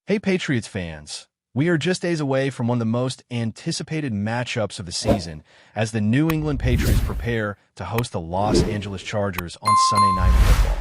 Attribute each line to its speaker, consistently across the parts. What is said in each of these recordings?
Speaker 1: Hey Patriots fans, we are just days away from one of the most anticipated matchups of the season as the New England Patriots prepare to host the Los Angeles Chargers on Sunday Night Football.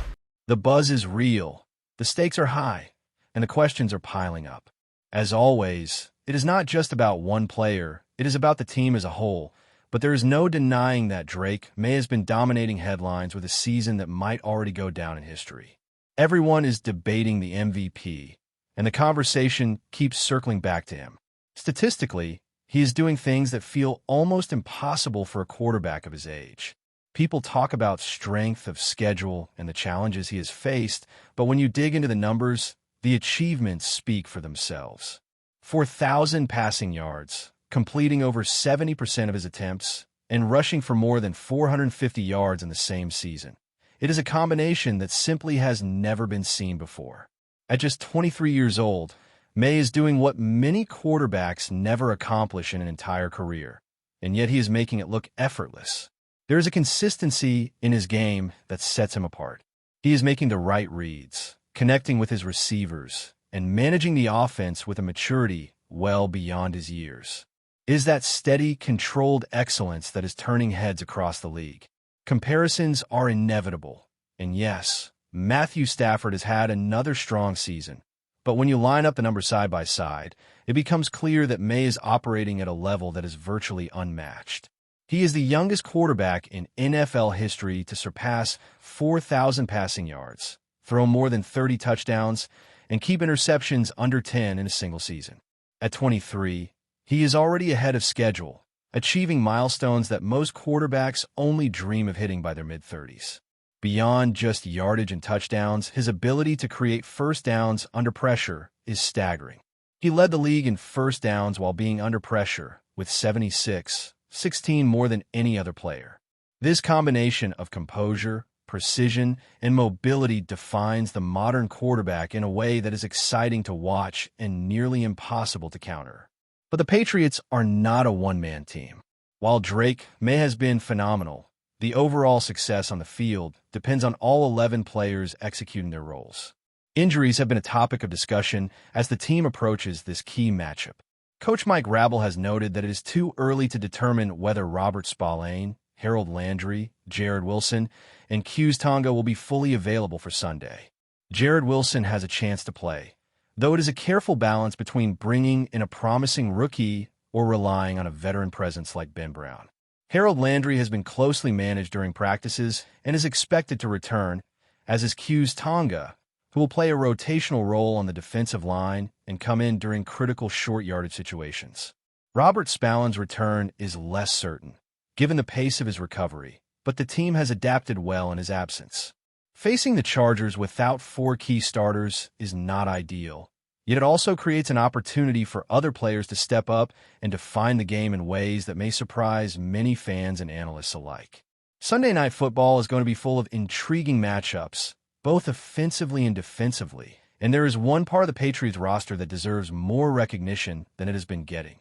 Speaker 1: The buzz is real, the stakes are high, and the questions are piling up. As always, it is not just about one player, it is about the team as a whole, but there is no denying that Maye has been dominating headlines with a season that might already go down in history. Everyone is debating the MVP, and the conversation keeps circling back to him. Statistically, he is doing things that feel almost impossible for a quarterback of his age. People talk about strength of schedule and the challenges he has faced, but when you dig into the numbers, the achievements speak for themselves. 4,000 passing yards, completing over 70% of his attempts, and rushing for more than 450 yards in the same season. It is a combination that simply has never been seen before. At just 23 years old, Maye is doing what many quarterbacks never accomplish in an entire career, and yet he is making it look effortless. There is a consistency in his game that sets him apart. He is making the right reads, connecting with his receivers, and managing the offense with a maturity well beyond his years. It is that steady, controlled excellence that is turning heads across the league. Comparisons are inevitable, and yes, Matthew Stafford has had another strong season, but when you line up the numbers side by side, it becomes clear that Maye is operating at a level that is virtually unmatched. He is the youngest quarterback in NFL history to surpass 4,000 passing yards, throw more than 30 touchdowns, and keep interceptions under 10 in a single season. At 23, he is already ahead of schedule, achieving milestones that most quarterbacks only dream of hitting by their mid-30s. Beyond just yardage and touchdowns, his ability to create first downs under pressure is staggering. He led the league in first downs while being under pressure, with 76, 16 more than any other player. This combination of composure, precision, and mobility defines the modern quarterback in a way that is exciting to watch and nearly impossible to counter. But the Patriots are not a one-man team. While Maye has been phenomenal, the overall success on the field depends on all 11 players executing their roles. Injuries have been a topic of discussion as the team approaches this key matchup. Coach Mike Rabel has noted that it is too early to determine whether Robert Spillane, Harold Landry, Jared Wilson, and Q's Tonga will be fully available for Sunday. Jared Wilson has a chance to play, though it is a careful balance between bringing in a promising rookie or relying on a veteran presence like Ben Brown. Harold Landry has been closely managed during practices and is expected to return, as is Q's Tonga, who will play a rotational role on the defensive line and come in during critical short yardage situations. Robert Spillane's return is less certain, given the pace of his recovery, but the team has adapted well in his absence. Facing the Chargers without 4 key starters is not ideal, yet it also creates an opportunity for other players to step up and define the game in ways that may surprise many fans and analysts alike. Sunday Night Football is going to be full of intriguing matchups, both offensively and defensively, and there is one part of the Patriots roster that deserves more recognition than it has been getting: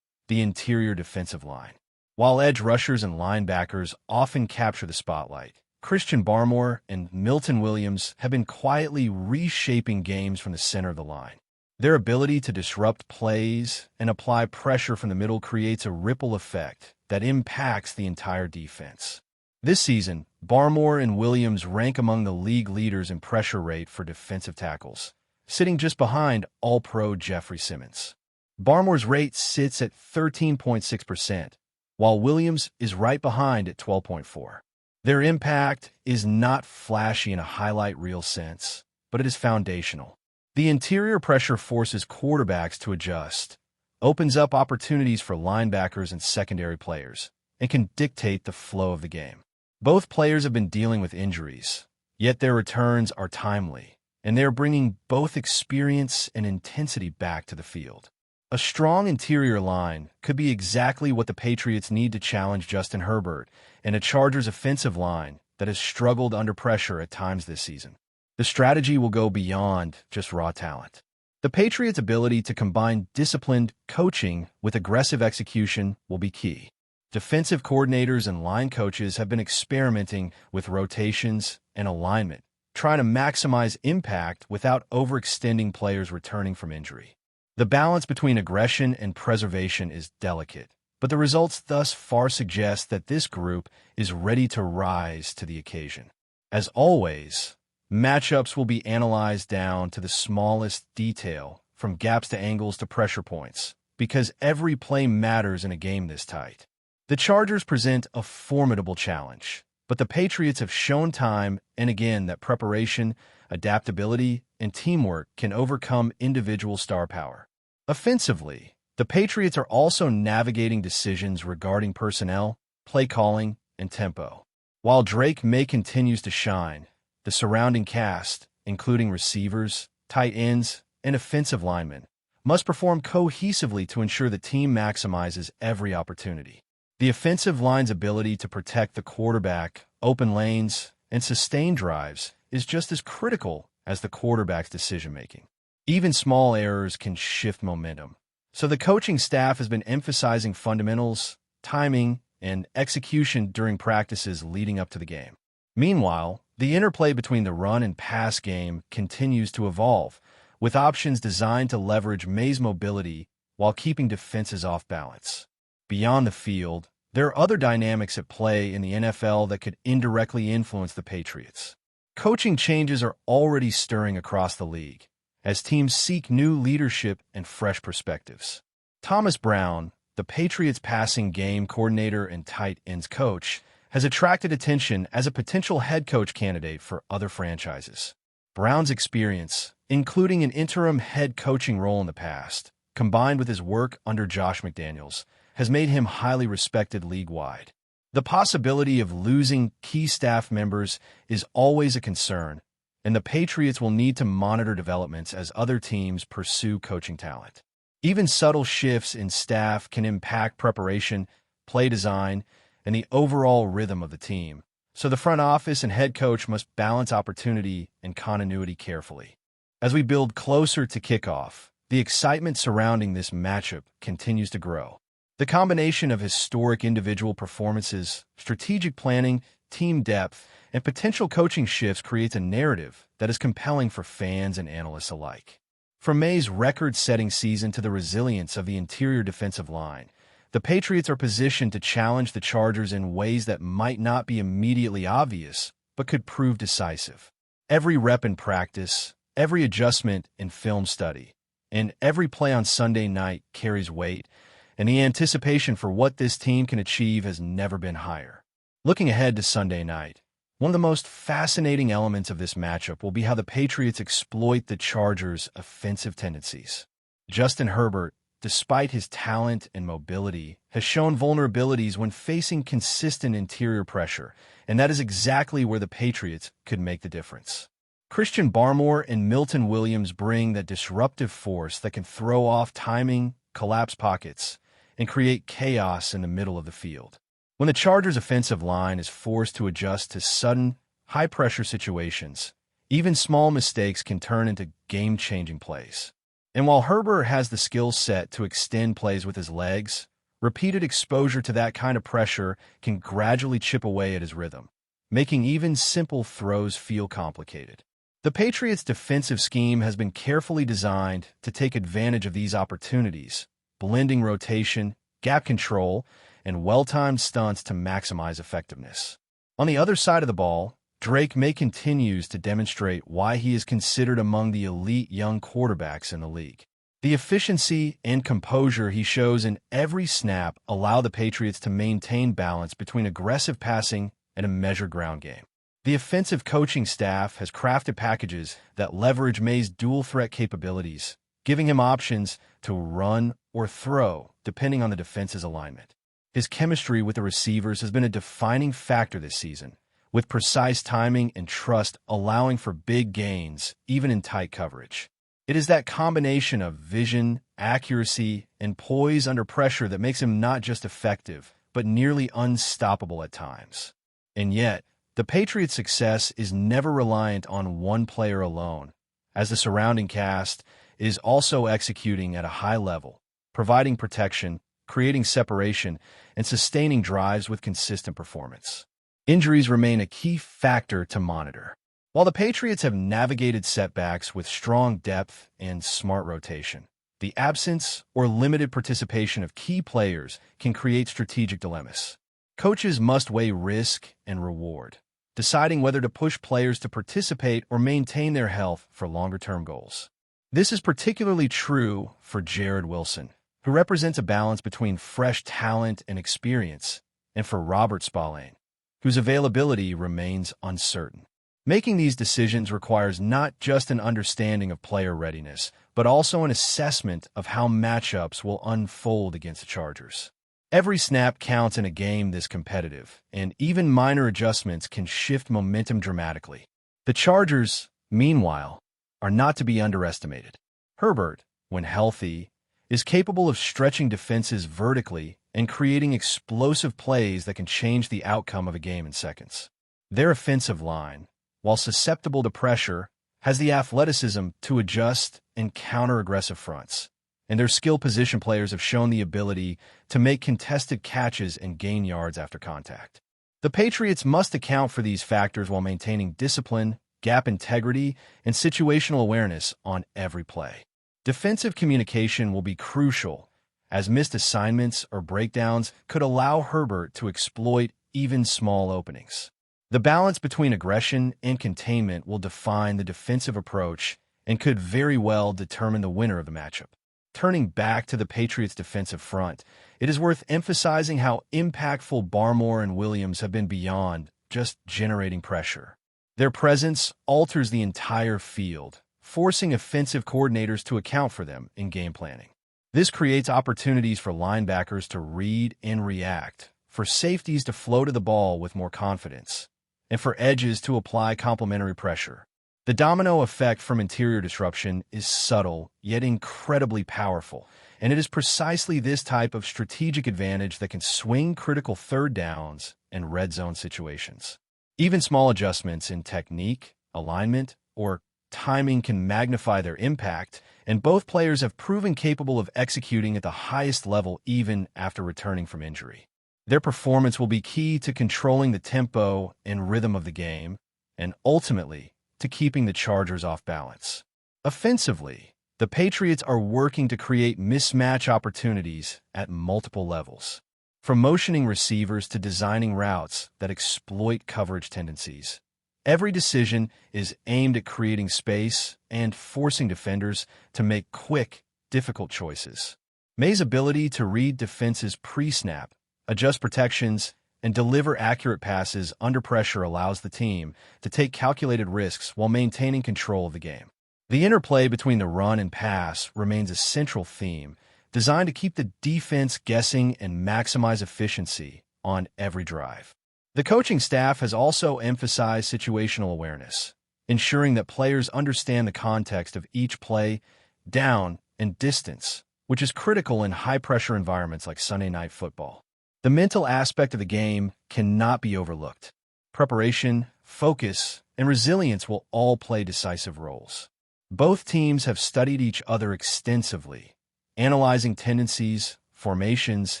Speaker 1: the interior defensive line. While edge rushers and linebackers often capture the spotlight, Christian Barmore and Milton Williams have been quietly reshaping games from the center of the line. Their ability to disrupt plays and apply pressure from the middle creates a ripple effect that impacts the entire defense. This season, Barmore and Williams rank among the league leaders in pressure rate for defensive tackles, sitting just behind All-Pro Jeffrey Simmons. Barmore's rate sits at 13.6%, while Williams is right behind at 12.4%. Their impact is not flashy in a highlight reel sense, but it is foundational. The interior pressure forces quarterbacks to adjust, opens up opportunities for linebackers and secondary players, and can dictate the flow of the game. Both players have been dealing with injuries, yet their returns are timely, and they are bringing both experience and intensity back to the field. A strong interior line could be exactly what the Patriots need to challenge Justin Herbert and a Chargers offensive line that has struggled under pressure at times this season. The strategy will go beyond just raw talent. The Patriots' ability to combine disciplined coaching with aggressive execution will be key. Defensive coordinators and line coaches have been experimenting with rotations and alignment, trying to maximize impact without overextending players returning from injury. The balance between aggression and preservation is delicate, but the results thus far suggest that this group is ready to rise to the occasion. As always, matchups will be analyzed down to the smallest detail, from gaps to angles to pressure points, because every play matters in a game this tight. The Chargers present a formidable challenge, but the Patriots have shown time and again that preparation, adaptability, and teamwork can overcome individual star power. Offensively, the Patriots are also navigating decisions regarding personnel, play calling, and tempo. While Maye continues to shine, the surrounding cast, including receivers, tight ends, and offensive linemen, must perform cohesively to ensure the team maximizes every opportunity. The offensive line's ability to protect the quarterback, open lanes, and sustain drives is just as critical as the quarterback's decision-making. Even small errors can shift momentum, so the coaching staff has been emphasizing fundamentals, timing, and execution during practices leading up to the game. Meanwhile, the interplay between the run and pass game continues to evolve, with options designed to leverage Maye's mobility while keeping defenses off balance. Beyond the field, there are other dynamics at play in the NFL that could indirectly influence the Patriots. Coaching changes are already stirring across the league, as teams seek new leadership and fresh perspectives. Thomas Brown, the Patriots' passing game coordinator and tight ends coach, has attracted attention as a potential head coach candidate for other franchises. Brown's experience, including an interim head coaching role in the past, combined with his work under Josh McDaniels, has made him highly respected league-wide. The possibility of losing key staff members is always a concern, and the Patriots will need to monitor developments as other teams pursue coaching talent. Even subtle shifts in staff can impact preparation, play design, and the overall rhythm of the team, so the front office and head coach must balance opportunity and continuity carefully. As we build closer to kickoff, the excitement surrounding this matchup continues to grow. The combination of historic individual performances, strategic planning, team depth, and potential coaching shifts creates a narrative that is compelling for fans and analysts alike. From Maye's record-setting season to the resilience of the interior defensive line, the Patriots are positioned to challenge the Chargers in ways that might not be immediately obvious, but could prove decisive. Every rep in practice, every adjustment in film study, and every play on Sunday night carries weight, and the anticipation for what this team can achieve has never been higher. Looking ahead to Sunday night, one of the most fascinating elements of this matchup will be how the Patriots exploit the Chargers' offensive tendencies. Justin Herbert, despite his talent and mobility, has shown vulnerabilities when facing consistent interior pressure, and that is exactly where the Patriots could make the difference. Christian Barmore and Milton Williams bring that disruptive force that can throw off timing, collapse pockets, and create chaos in the middle of the field. When the Chargers' offensive line is forced to adjust to sudden, high-pressure situations, even small mistakes can turn into game-changing plays. And while Herbert has the skill set to extend plays with his legs, repeated exposure to that kind of pressure can gradually chip away at his rhythm, making even simple throws feel complicated. The Patriots' defensive scheme has been carefully designed to take advantage of these opportunities, blending rotation, gap control, and well-timed stunts to maximize effectiveness. On the other side of the ball, Maye continues to demonstrate why he is considered among the elite young quarterbacks in the league. The efficiency and composure he shows in every snap allow the Patriots to maintain balance between aggressive passing and a measured ground game. The offensive coaching staff has crafted packages that leverage Maye's dual-threat capabilities, giving him options to run or throw, depending on the defense's alignment. His chemistry with the receivers has been a defining factor this season, with precise timing and trust allowing for big gains, even in tight coverage. It is that combination of vision, accuracy, and poise under pressure that makes him not just effective, but nearly unstoppable at times. And yet, the Patriots' success is never reliant on one player alone, as the surrounding cast is also executing at a high level, providing protection, creating separation, and sustaining drives with consistent performance. Injuries remain a key factor to monitor. While the Patriots have navigated setbacks with strong depth and smart rotation, the absence or limited participation of key players can create strategic dilemmas. Coaches must weigh risk and reward, deciding whether to push players to participate or maintain their health for longer-term goals. This is particularly true for Jared Wilson, who represents a balance between fresh talent and experience, and for Robert Spillane, whose availability remains uncertain. Making these decisions requires not just an understanding of player readiness, but also an assessment of how matchups will unfold against the Chargers. Every snap counts in a game this competitive, and even minor adjustments can shift momentum dramatically. The Chargers, meanwhile, are not to be underestimated. Herbert, when healthy, is capable of stretching defenses vertically and creating explosive plays that can change the outcome of a game in seconds. Their offensive line, while susceptible to pressure, has the athleticism to adjust and counter aggressive fronts, and their skilled position players have shown the ability to make contested catches and gain yards after contact. The Patriots must account for these factors while maintaining discipline, gap integrity, and situational awareness on every play. Defensive communication will be crucial, as missed assignments or breakdowns could allow Herbert to exploit even small openings. The balance between aggression and containment will define the defensive approach and could very well determine the winner of the matchup. Turning back to the Patriots' defensive front, it is worth emphasizing how impactful Barmore and Williams have been beyond just generating pressure. Their presence alters the entire field, forcing offensive coordinators to account for them in game planning. This creates opportunities for linebackers to read and react, for safeties to flow to the ball with more confidence, and for edges to apply complementary pressure. The domino effect from interior disruption is subtle, yet incredibly powerful, and it is precisely this type of strategic advantage that can swing critical third downs and red zone situations. Even small adjustments in technique, alignment, or timing can magnify their impact, and both players have proven capable of executing at the highest level even after returning from injury. Their performance will be key to controlling the tempo and rhythm of the game, and ultimately to keeping the Chargers off balance. Offensively, the Patriots are working to create mismatch opportunities at multiple levels, from motioning receivers to designing routes that exploit coverage tendencies. Every decision is aimed at creating space and forcing defenders to make quick, difficult choices. Maye's ability to read defenses pre-snap, adjust protections, and deliver accurate passes under pressure allows the team to take calculated risks while maintaining control of the game. The interplay between the run and pass remains a central theme, designed to keep the defense guessing and maximize efficiency on every drive. The coaching staff has also emphasized situational awareness, ensuring that players understand the context of each play, down, and distance, which is critical in high-pressure environments like Sunday Night Football. The mental aspect of the game cannot be overlooked. Preparation, focus, and resilience will all play decisive roles. Both teams have studied each other extensively, analyzing tendencies, formations,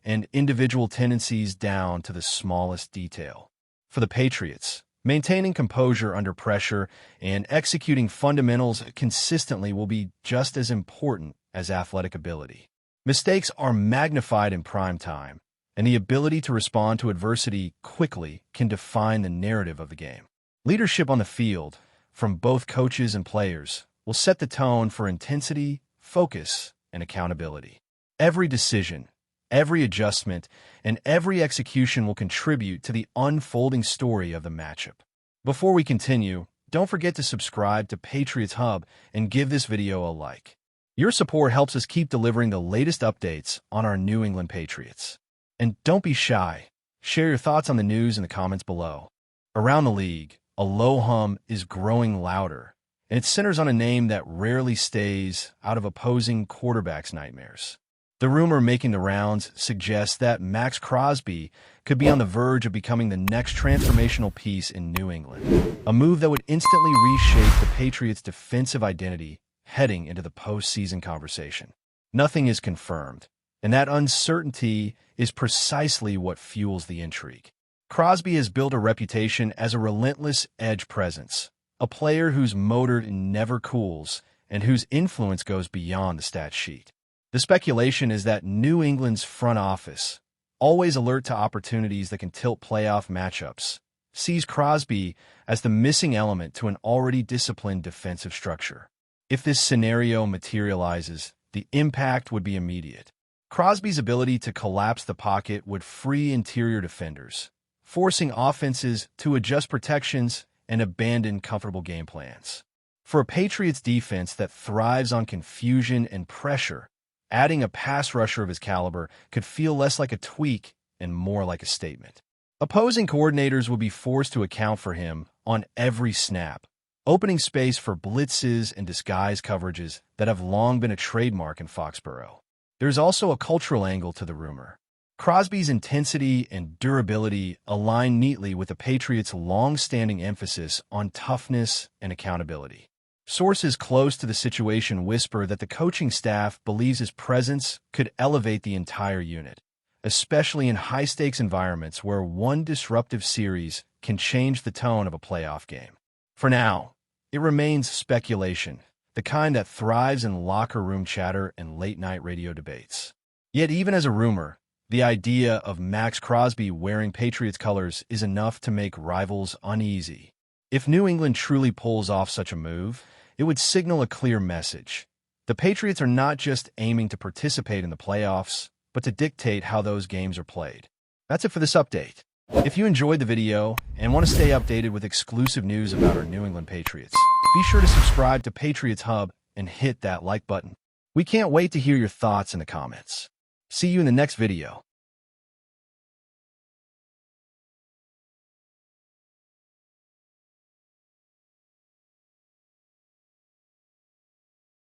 Speaker 1: and individual tendencies down to the smallest detail. For the Patriots, maintaining composure under pressure and executing fundamentals consistently will be just as important as athletic ability. Mistakes are magnified in prime time, and the ability to respond to adversity quickly can define the narrative of the game. Leadership on the field, from both coaches and players, will set the tone for intensity, focus, and accountability. Every decision, every adjustment, and every execution will contribute to the unfolding story of the matchup. Before we continue, don't forget to subscribe to Patriots Hub and give this video a like. Your support helps us keep delivering the latest updates on our New England Patriots. And don't be shy. Share your thoughts on the news in the comments below. Around the league, a low hum is growing louder, and it centers on a name that rarely stays out of opposing quarterbacks' nightmares. The rumor making the rounds suggests that MAXX Crosby could be on the verge of becoming the next transformational piece in New England, a move that would instantly reshape the Patriots' defensive identity heading into the postseason conversation. Nothing is confirmed, and that uncertainty is precisely what fuels the intrigue. Crosby has built a reputation as a relentless edge presence, a player whose motor never cools and whose influence goes beyond the stat sheet. The speculation is that New England's front office, always alert to opportunities that can tilt playoff matchups, sees Crosby as the missing element to an already disciplined defensive structure. If this scenario materializes, the impact would be immediate. Crosby's ability to collapse the pocket would free interior defenders, forcing offenses to adjust protections and abandon comfortable game plans. For a Patriots defense that thrives on confusion and pressure, adding a pass rusher of his caliber could feel less like a tweak and more like a statement. Opposing coordinators would be forced to account for him on every snap, opening space for blitzes and disguise coverages that have long been a trademark in Foxborough. There's also a cultural angle to the rumor. Crosby's intensity and durability align neatly with the Patriots' long-standing emphasis on toughness and accountability. Sources close to the situation whisper that the coaching staff believes his presence could elevate the entire unit, especially in high-stakes environments where one disruptive series can change the tone of a playoff game. For now, it remains speculation, the kind that thrives in locker room chatter and late-night radio debates. Yet even as a rumor, the idea of MAXX Crosby wearing Patriots colors is enough to make rivals uneasy. If New England truly pulls off such a move, it would signal a clear message. The Patriots are not just aiming to participate in the playoffs, but to dictate how those games are played. That's it for this update. If you enjoyed the video and want to stay updated with exclusive news about our New England Patriots, be sure to subscribe to Patriots Hub and hit that like button. We can't wait to hear your thoughts in the comments. See you in the next video.